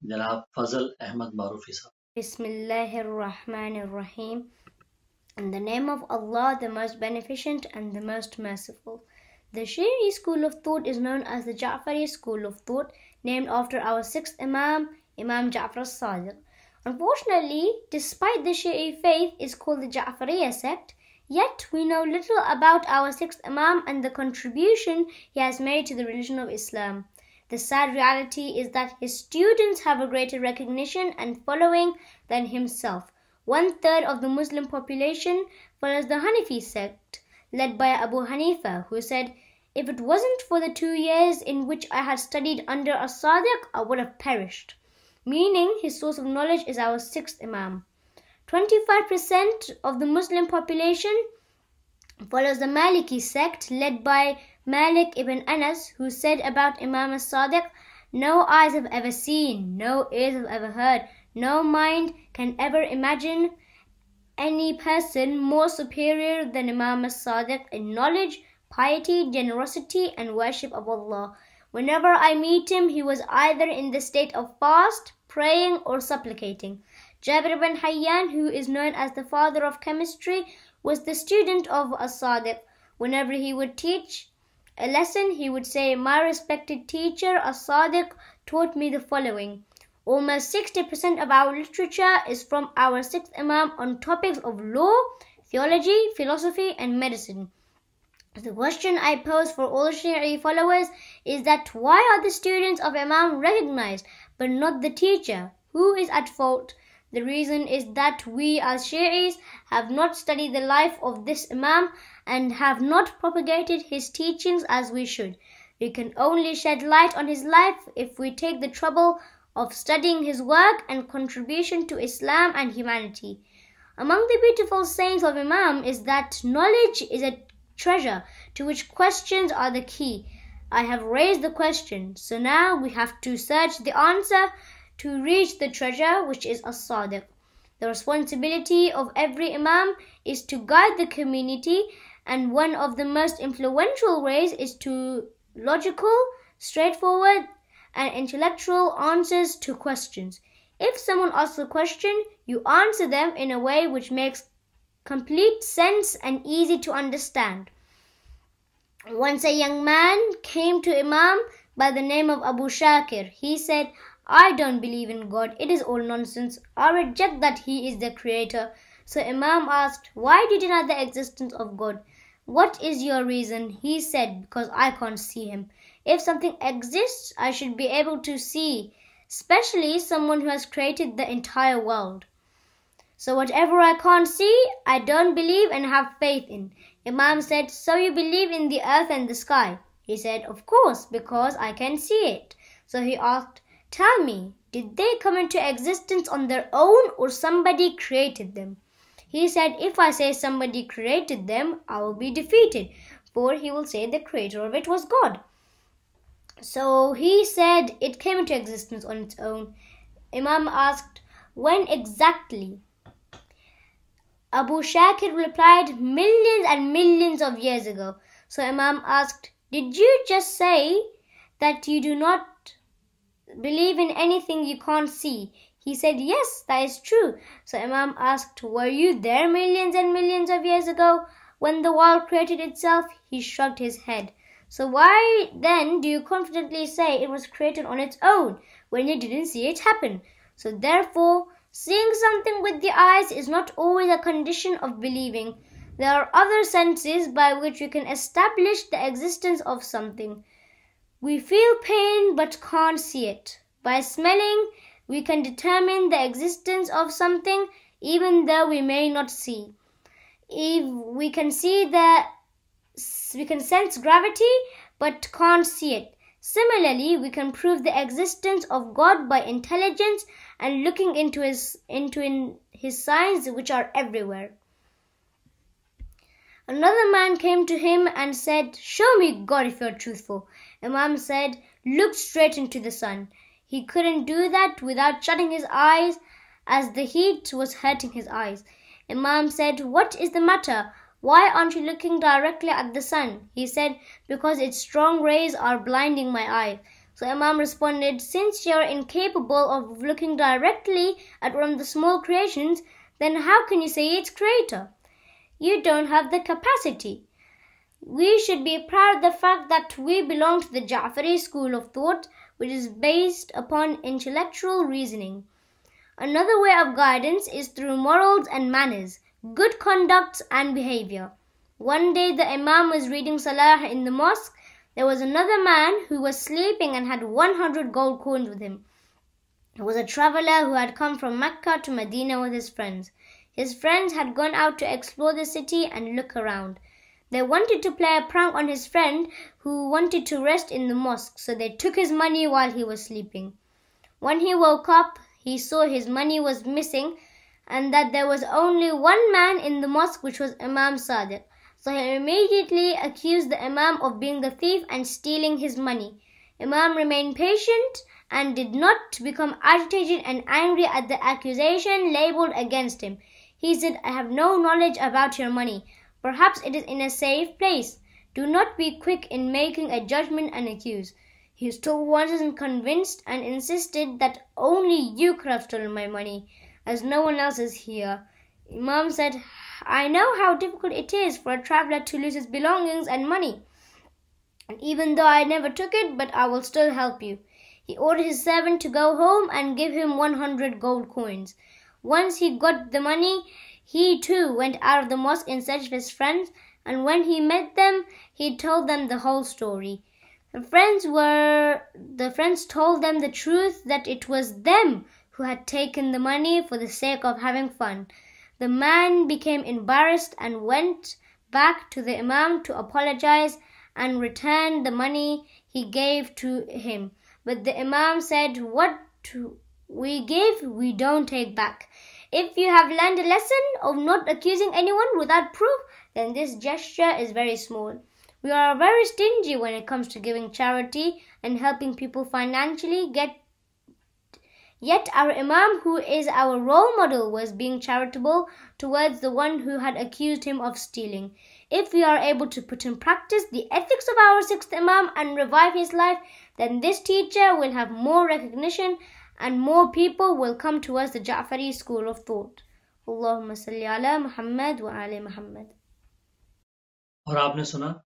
जनाब फजल अहमद मारूफी साहब। Bismillahir Rahmanir Rahim. In the name of Allah, the most beneficent and the most merciful. The Shi'i school of thought is known as the Ja'fari school of thought, named after our sixth Imam, Imam Ja'far as-Sadiq. Unfortunately, despite the Shi'i faith is called the Ja'fariya sect, yet we know little about our sixth Imam and the contribution he has made to the religion of Islam. The sad reality is that his students have a greater recognition and following than himself. One-third of the Muslim population follows the Hanafi sect, led by Abu Hanifa, who said, "If it wasn't for the 2 years in which I had studied under as-Sadiq, I would have perished," meaning his source of knowledge is our sixth Imam. 25% of the Muslim population follows the Maliki sect, led by Malik ibn Anas, who said about Imam as-Sadiq, "No eyes have ever seen, no ears have ever heard, no mind can ever imagine any person more superior than Imam as-Sadiq in knowledge, piety, generosity, and worship of Allah. Whenever I meet him, he was either in the state of fast, praying, or supplicating." Jabir ibn Hayyan, who is known as the father of chemistry, was the student of as-Sadiq. Whenever he would teach a lesson, he would say, "My respected teacher, as-Sadiq, taught me the following." Almost 60% of our literature is from our sixth Imam on topics of law, theology, philosophy, and medicine. The question I pose for all Shi'i followers is that why are the students of Imam recognized but not the teacher? Who is at fault? The reason is that we as Shi'is have not studied the life of this Imam and have not propagated his teachings as we should. We can only shed light on his life if we take the trouble of studying his work and contribution to Islam and humanity. Among the beautiful sayings of Imam is that knowledge is a treasure to which questions are the key. I have raised the question, so now we have to search the answer to reach the treasure, which is as-Sadiq. The responsibility of every Imam is to guide the community, and one of the most influential ways is to logical, straightforward, and intellectual answers to questions. If someone asks a question, you answer them in a way which makes complete sense and easy to understand. Once a young man came to Imam by the name of Abu Shakir. He said, "I don't believe in God. It is all nonsense. I reject that He is the Creator." So Imam asked, "Why do you deny the existence of God?" "What is your reason?" He said, "Because I can't see Him. If something exists, I should be able to see, especially someone who has created the entire world. So whatever I can't see, I don't believe and have faith in." Imam said, "So you believe in the earth and the sky?" He said, "Of course, because I can see it." So he asked, "Tell me, did they come into existence on their own or somebody created them?" He said, "If I say somebody created them, I will be defeated, for he will say the creator of it was God." So he said it came into existence on its own. Imam asked, "When exactly?" Abu Shakir replied, "Millions and millions of years ago." So Imam asked, "Did you just say that you do not believe in anything you can't see?" He said, "Yes, that is true." So Imam asked, "Were you there millions and millions of years ago when the world created itself?" He shrugged his head. "So why then do you confidently say it was created on its own when you didn't see it happen?" So therefore, seeing something with the eyes is not always a condition of believing. There are other senses by which we can establish the existence of something. We feel pain but can't see it. By smelling, we can determine the existence of something even though we may not see. If we can sense gravity but can't see it. Similarly, we can prove the existence of God by intelligence and looking into his signs, which are everywhere. Another man came to him and said, "Show me God if you're truthful." Imam said, "Look straight into the sun." He couldn't do that without shutting his eyes, as the heat was hurting his eyes. Imam said, "What is the matter? Why aren't you looking directly at the sun?" He said, "Because its strong rays are blinding my eye." So Imam responded, since you're incapable of looking directly at one of the small creations, then how can you say its creator? You don't have the capacity. We should be proud of the fact that we belong to the Ja'fari school of thought, which is based upon intellectual reasoning. Another way of guidance is through morals and manners, good conduct and behavior. One day the Imam was reading Salah in the mosque. There was another man who was sleeping and had 100 gold coins with him. He was a traveler who had come from Mecca to Medina with his friends. His friends had gone out to explore the city and look around. They wanted to play a prank on his friend who wanted to rest in the mosque, so they took his money while he was sleeping. When he woke up, he saw his money was missing and that there was only one man in the mosque, which was Imam Sadiq. So he immediately accused the Imam of being the thief and stealing his money. Imam remained patient and did not become agitated and angry at the accusation labeled against him. He said, I have no knowledge about your money. Perhaps it is in a safe place. Do not be quick in making a judgment and accuse. He still wasn't convinced and insisted that only you could have stolen my money, as no one else is here. Imam said, I know how difficult it is for a traveler to lose his belongings and money. And even though I never took it, but I will still help you. He ordered his servant to go home and give him 100 gold coins. Once he got the money, he too went out of the mosque in search of his friends, and when he met them, he told them the whole story. The friends told them the truth, that it was them who had taken the money for the sake of having fun. The man became embarrassed and went back to the Imam to apologize and return the money he gave to him. But the Imam said, what we give, we don't take back. If you have learned a lesson of not accusing anyone without proof, then this gesture is very small. We are very stingy when it comes to giving charity and helping people financially. Yet our Imam, who is our role model, was being charitable towards the one who had accused him of stealing. If we are able to put in practice the ethics of our sixth Imam and revive his life, then this teacher will have more recognition and more people will come towards the Ja'fari school of thought. Allahumma salli ala Muhammad wa ali Muhammad. और आपने सुना